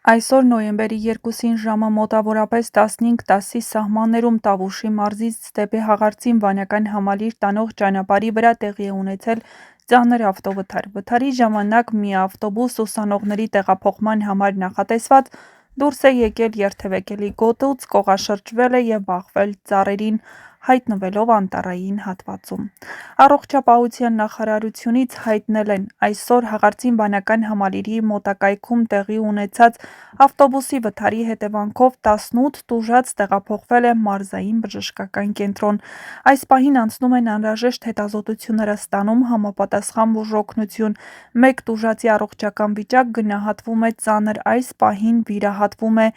Այսօր նոյեմբերի 2-ին ժամը մոտավորապես 15:10-ի սահմաններում Տավուշի մարզից դեպի Հաղարծին վանական համալիր տանող ճանապարհի վրա տեղի է ունեցել ծանր ավտովթար։ Վթարի ժամանակ մի ավտոբուս ուսանողների տեղափոխման համար նախատեսված դուրս է եկել երթևեկելի գոտուց, կողաշրջվել է և բախվել ծառերին, հայտնվելով անտառային հատվածում։ Առողջապահության նախարարությունից հայտնել են, այսօր Հաղարծին վանական համալիրի մոտակայքում տեղի ունեցած ավտոբուսի վթարի հետևանքով 18 տուժած տեղափոխվել է մարզային բժշկական կենտրոն։ Այս պահին անցնում են անհրաժեշտ հետազոտությունները, ստանում համապատասխան բուժօգնություն։ Մեկ տուժածի առողջական վիճակ գնահատվում է ծանր, այս պահին վիրահատվում է,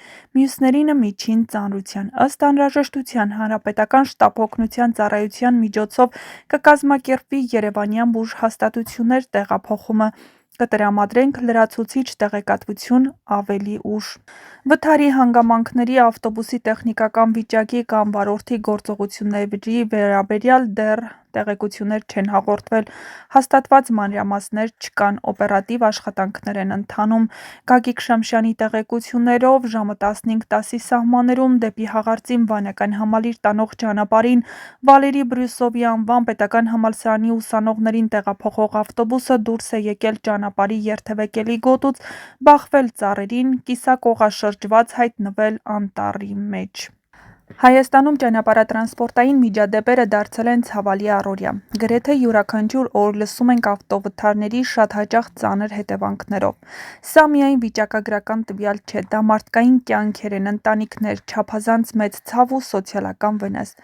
մյուսներինը միջին ծանրության։ Ըստ անհրաժեշտության Հանրապետական շտապօգնության ծառայության միջոցով կկազմակերպվի երևանյան բուժհաստատություններ, տեղափոխումը կտրամադրենք լրացուցիչ տեղեկատվություն ավելի ուշ։ Վթարի հանգամանքների, ավտոբուսի տեխնիկական վիճակի կամ վարորդի գործողությունների վերաբերյալ դեռ տեղեկություններ չեն հաղորդվել, հաստատված մանրամասներ չկան, օպերատիվ աշխատանքներ են ընթանում։ Գագիկ Շամշյանի տեղեկություններով ժամը 15:10-ի սահմաններում դեպի Հաղարծին վանական համալիր տանող ճանապարհին Վալերի Բրյուսովի անվան պետական համալսարանի ուսանողներին տեղափոխող ավտոբուսը դուրս է եկել ճանապարհի երթևեկելի գոտուց, բախվել ծառերին, կիսակողաշրջված հայտնվել անտառի մեջ։ Հայաստանում ճանապարհատրանսպորտային միջադեպերը դարձել են ցավալի առօրյա։ Գրեթե յուրաքանչյուր օր լսում ենք ավտովթարների, շատ հաճախ ծանր հետևանքներով։ Սա միայն վիճակագրական տվյալ չէ, դա մարդկային կյանքեր են, ընտանիքներ, չափազանց մեծ ցավ ու սոցիալական վնաս։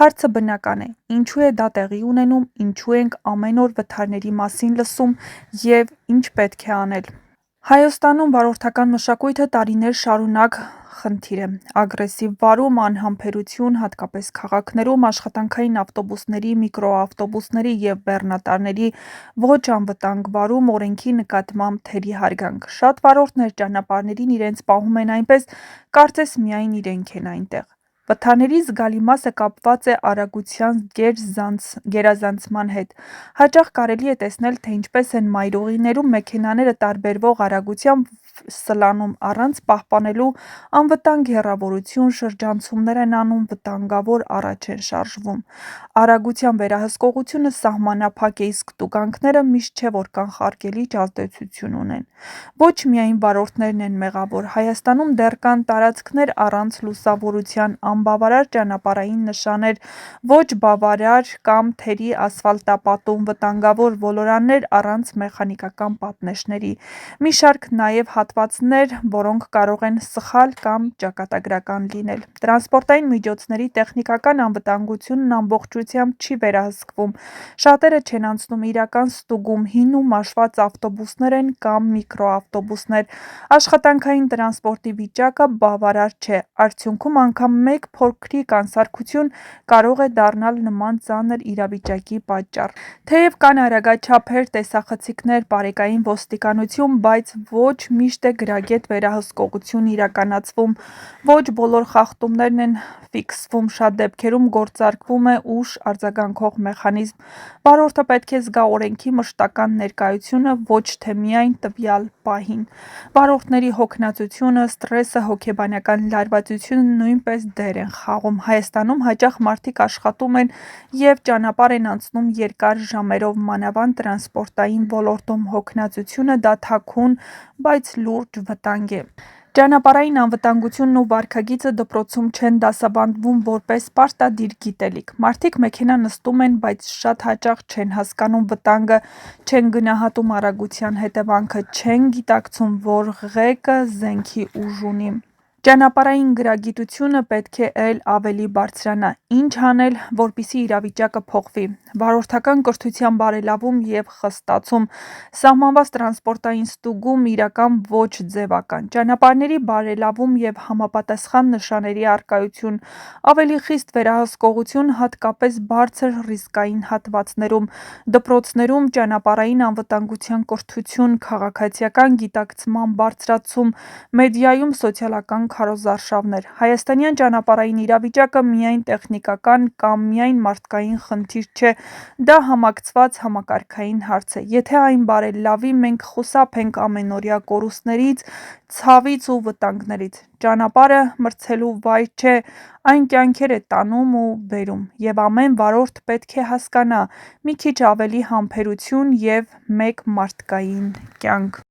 Հարցը բնական է՝ ինչու է դա տեղի ունենում, ինչու ենք ամեն օր վթարների մասին լսում և ինչ պետք է անել։ Հայաստանում վարորդական մշակույթը տարիներ շարունակ խնդիր է։ Ագրեսիվ վարում, անհամբերություն, հատկապես քաղաքներում, աշխատանքային ավտոբուսների, միկրոավտոբուսների և բեռնատարների ոչ անվտանգ վարում, օրենքի նկատմամբ թերի հարգանք։ Շատ վարորդներ ճանապարհներին իրենց պահում են այնպես, կարծես միայն իրենք են այնտեղ։ Վթարների զգալի մասը կապված է արագության գերազանցման հետ։ Հաճախ կարելի է տեսնել, թե ինչպես են մայրուղիներում մեքենաները տարբերվող արագությամբ սլանում, առանց պահպանելու անվտանգ հեռավորություն, շրջանցումներ են անում, վտանգավոր առաջ են շարժվում։ Արագության վերահսկողությունը սահմանափակ է, իսկ տուգանքները միշտ չէ, որ կանխարգելիչ ազդեցություն ունեն։ Ոչ միայն վարորդներն են մեղավոր։ Հայաստանում դեռ կան տարածքներ առանց լուսավորության, անբավարար ճանապարհային նշաններ, ոչ բավարար կամ թերի ասֆալտապատում, վտանգավոր ոլորաններ առանց մեխանիկական պատնեշների։ Մի շարք նաև հատվածներ, որոնք կարող են սխալ կամ ճակատագրական լինել։ Տրանսպորտային միջոցների տեխնիկական անվտանգությունն ամբողջությամբ չի վերահսկվում։ Շատերը չեն անցնում իրական ստուգում, հին ու մաշված ավտոբուսներ են կամ միկրոավտոբուսներ։ Աշխատանքային տրանսպորտի վիճակը բավարար չէ։ Արդյունքում անգամ մեկ փոքրիկ անսարքություն կարող է դառնալ նման ծանր իրավիճակի պատճառ։ Թեև կան արագաչափեր, տեսախցիկներ, բարեկային ոստիկանություն, բայց ոչ միշտ է գրագետ վերահսկողություն իրականացվում, ոչ բոլոր խախտումներն են ֆիքսվում, շատ դեպքերում գործարկվում է ուշ արձագանքող մեխանիզմ։ Վարորդը պետք է զգա օրենքի մշտական ներկայությունը, ոչ թե միայն տվյալ պահին։ Վարորդների հոգնածությունը, սթրեսը, հոգեբանական լարվածությունը նույնպես դեր են խաղում։ Հայաստանում հաճախ մարդիկ աշխատում են և ճանապարհ են անցնում երկար ժամերով, մանավանդ տրանսպորտային ոլորտում հոգնածությունը դա թաքուն, բայց լուրջ վտանգ է։ Ճանապարհային անվտանգությունն ու վարքագիծը դպրոցում չեն դասավանդվում որպես պարտադիր գիտելիք։ Մարդիկ մեքենա նստում են, բայց շատ հաճախ չեն հասկանում վտանգը, չեն գնահատում արագության հետևանքը, չեն գիտակցում, որ ղեկը զենքի ուժ ունի։ Ճանապարհային գրագիտությունը պետք է էլ ավելի բարձրանա։ Ինչ անել, որպեսզի իրավիճակը փոխվի։ Վարորդական կրթության բարելավում և խստացում, սահմանված տրանսպորտային ստուգում, իրական ոչ ձևական, ճանապարհների բարելավում և համապատասխան նշանների առկայություն, ավելի խիստ վերահսկողություն, հատկապես բարձր ռիսկային հատվածներում, դպրոցներում ճանապարհային անվտանգության կրթություն, քաղաքացիական գիտակցման բարձրացում, մեդիայում սոցիալական քարոզարշավներ։ Հայաստանյան ճանապարհային իրավիճակը միայն տեխնիկական կամ միայն մարդկային խնդիր չէ, դա համակցված համակարգային հարց է։ Եթե այն բարելավի, մենք խուսափ ենք ամենօրյա կորուստներից, ցավից ու վտանգներից։ Ճանապարհը մրցելու վայր չէ, այն կյանքեր է տանում ու բերում, և ամեն վարորդ պետք է հասկանա՝ մի քիչ ավելի համբերություն և մեկ մարդկային կյանք։